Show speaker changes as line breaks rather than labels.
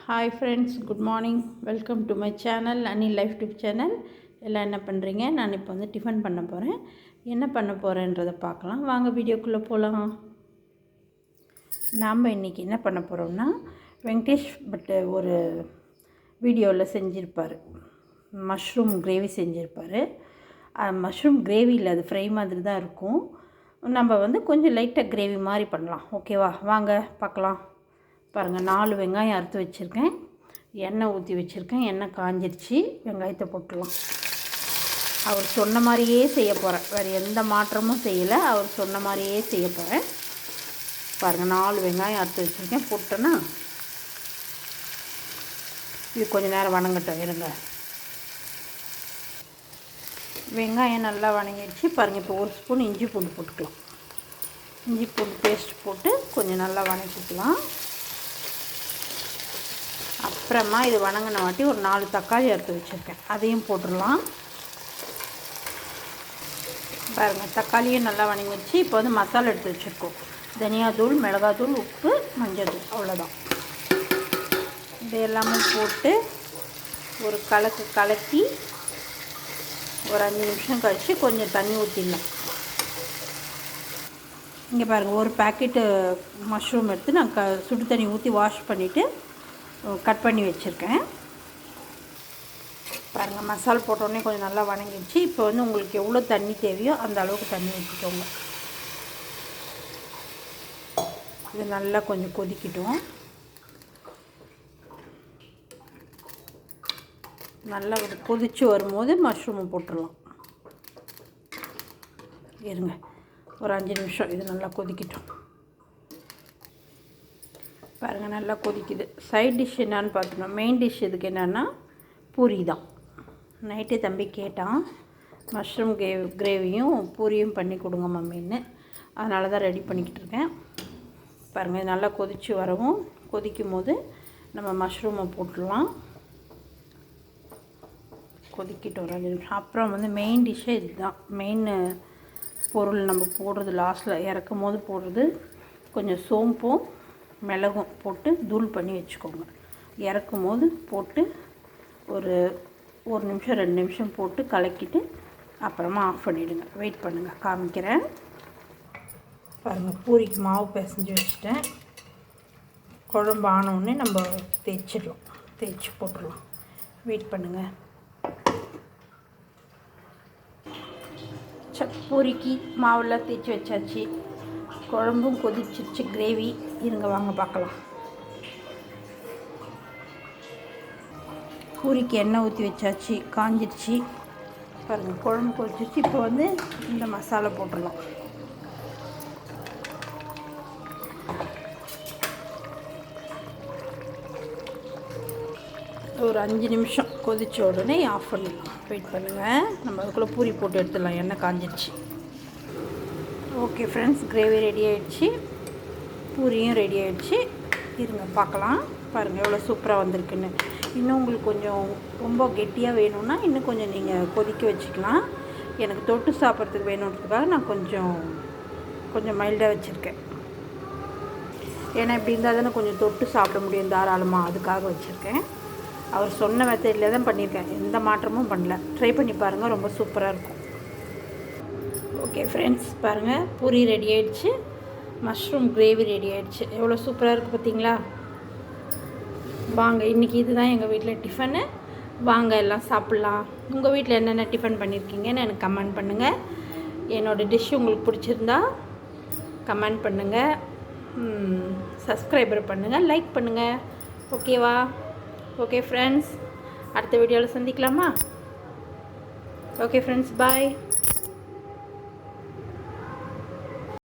Hi friends, good morning. Welcome to my channel, அனி life tip channel. எல்லாம் என்ன பண்ணுறீங்க? நான் இப்போ வந்து டிஃபன் பண்ண போகிறேன். என்ன பண்ண போகிறேன்றதை பார்க்கலாம். வாங்க வீடியோக்குள்ளே போகலாம். நாம் இன்றைக்கி என்ன பண்ண போகிறோம்னா, வெங்கடேஷ் பட்டு ஒரு வீடியோவில் செஞ்சுருப்பார், மஷ்ரூம் கிரேவி செஞ்சுருப்பார். மஷ்ரூம் கிரேவி இல்லை, அது ஃப்ரை மாதிரி தான் இருக்கும். நம்ம வந்து கொஞ்சம் லைட்டாக கிரேவி மாதிரி பண்ணலாம். ஓகேவா? வாங்க பார்க்கலாம். பாருங்கள், 4 வெங்காயம் அறுத்து வச்சுருக்கேன். எண்ணெய் ஊற்றி வச்சுருக்கேன். எண்ணெய் காஞ்சிருச்சு. வெங்காயத்தை போட்டுடலாம். அவர் சொன்ன மாதிரியே செய்ய போகிறேன், வேறு எந்த மாற்றமும் செய்யலை. அவர் சொன்ன மாதிரியே செய்ய போகிறேன். பாருங்கள், 4 வெங்காயம் அறுத்து வச்சுருக்கேன். போட்டேன்னா இது கொஞ்சம் நேரம் வணங்கட்டும். இருங்க, வெங்காயம் நல்லா வணங்கிடுச்சு. பாருங்கள், இப்போ 1 ஸ்பூன் இஞ்சி பூண்டு போட்டுக்கலாம். இஞ்சி பூண்டு பேஸ்ட் போட்டு கொஞ்சம் நல்லா வணக்கிக்கலாம். அப்புறமா இது வணங்கின வாட்டி ஒரு 4 தக்காளி அறுத்து வச்சுருக்கேன், அதையும் போட்டுடலாம். பாருங்கள், தக்காளியும் நல்லா வணங்கிடுச்சு. இப்போ வந்து மசாலா எடுத்து வச்சுருக்கோம். தனியாத்தூள், மிளகாத்தூள், உப்பு, மஞ்சள் தூள், அவ்வளோதான். இது எல்லாமே போட்டு ஒரு கலக்கி ஒரு 5 நிமிஷம் கழித்து கொஞ்சம் தண்ணி ஊற்றிடலாம். இங்கே பாருங்கள், ஒரு பேக்கெட்டு மஷ்ரூம் எடுத்து நான் சுடு தண்ணி ஊற்றி வாஷ் பண்ணிவிட்டு கட் பண்ணி வச்சுருக்கேன். பாருங்கள், மசாலா போட்டோடனே கொஞ்சம் நல்லா வணங்கிடுச்சு. இப்போ வந்து உங்களுக்கு எவ்வளோ தண்ணி தேவையோ அந்த அளவுக்கு தண்ணி ஊற்றிக்கோங்க. இது நல்லா கொஞ்சம் கொதிக்கிட்டோம். நல்லா கொதித்து வரும்போது மஷ்ரூமை போட்டுடலாம். இருங்க, ஒரு 5 நிமிஷம் இது நல்லா கொதிக்கிட்டோம். பாருங்கள், நல்லா கொதிக்குது. சைட் டிஷ் என்னான்னு பார்த்தோம்னா, மெயின் டிஷ் இதுக்கு என்னென்னா பூரி தான். நைட்டே தம்பி கேட்டான், மஷ்ரூம் கிரேவியும் பூரியும் பண்ணி கொடுங்க மம்மின்னு. அதனால தான் ரெடி பண்ணிக்கிட்டு இருக்கேன். பாருங்கள், இது நல்லா கொதித்து வரவும், கொதிக்கும் போது நம்ம மஷ்ரூமை போட்டுடலாம். கொதிக்கிட்டு ஒரு 5 நிமிஷம். அப்புறம் வந்து மெயின் டிஷ்ஷே இது தான். மெயின் பொருள் நம்ம போடுறது லாஸ்ட்டில் இறக்கும் போது போடுறது, கொஞ்சம் சோம்பும் மிளகும் போட்டு தூள் பண்ணி வச்சுக்கோங்க. இறக்கும் போது போட்டு ஒரு 1 நிமிஷம் 2 நிமிஷம் போட்டு கலக்கிட்டு அப்புறமா ஆஃப் பண்ணிவிடுங்க. வெயிட் பண்ணுங்கள், காமிக்கிறேன். பாருங்கள், பூரிக்கு மாவு பிசைஞ்சு வச்சுட்டேன். குழம்பு ஆனவுடனே நம்ம தேய்ச்சி போட்டுடலாம். வெயிட் பண்ணுங்கள். பூரிக்கு மாவெல்லாம் தேய்ச்சி வச்சாச்சு. குழம்பும் கொதிச்சிருச்சு. கிரேவி இருங்க, வாங்க பார்க்கலாம். பூரிக்கு எண்ணெய் ஊற்றி வச்சாச்சு, காஞ்சிருச்சு. பாருங்கள், குழம்பு கொதிச்சிருச்சு. இப்போ வந்து இந்த மசாலா போட்டுடலாம். ஒரு 5 நிமிஷம் கொதித்த உடனே ஆஃப் பண்ணிடலாம். வெயிட் பண்ணுங்கள், நம்ம அதுக்குள்ளே பூரி போட்டு எடுத்துடலாம். எண்ணெய் காஞ்சிருச்சு. ஓகே ஃப்ரெண்ட்ஸ், கிரேவி ரெடி ஆகிடுச்சு, பூரியும் ரெடி ஆகிடுச்சு. இருங்க பார்க்கலாம். பாருங்கள், எவ்வளோ சூப்பராக வந்திருக்குன்னு. இன்னும் உங்களுக்கு கொஞ்சம் ரொம்ப கெட்டியாக வேணும்னா இன்னும் கொஞ்சம் நீங்கள் கொதிக்க வச்சுக்கலாம். எனக்கு தொட்டு சாப்பிட்றதுக்கு வேணுன்றதுக்காக நான் கொஞ்சம் மைல்டாக வச்சுருக்கேன். ஏன்னா இப்படி இருந்தால் தானே கொஞ்சம் தொட்டு சாப்பிட முடியும் தாராளமாக, அதுக்காக வச்சுருக்கேன். அவர் சொன்ன மெத்தடில் தான் பண்ணியிருக்கேன், எந்த மாற்றமும் பண்ணல. ட்ரை பண்ணி பாருங்கள், ரொம்ப சூப்பராக இருக்கும். ஓகே ஃப்ரெண்ட்ஸ், பாருங்கள், பூரி ரெடி ஆகிடுச்சு, மஷ்ரூம் கிரேவி ரெடி ஆகிடுச்சு. எவ்வளோ சூப்பராக இருக்குது பார்த்தீங்களா? வாங்க, இன்றைக்கி இதுதான் எங்கள் வீட்டில் டிஃபனு. வாங்க எல்லாம் சாப்பிட்லாம். உங்கள் வீட்டில் என்னென்ன டிஃபன் பண்ணியிருக்கீங்கன்னு எனக்கு கமெண்ட் பண்ணுங்கள். என்னோடய டிஷ் உங்களுக்கு பிடிச்சிருந்தா கமெண்ட் பண்ணுங்கள், சப்ஸ்கிரைபர் பண்ணுங்கள், லைக் பண்ணுங்கள். ஓகேவா? ஓகே ஃப்ரெண்ட்ஸ், அடுத்த வீடியோவில் சந்திக்கலாமா? ஓகே ஃப்ரெண்ட்ஸ், பாய்.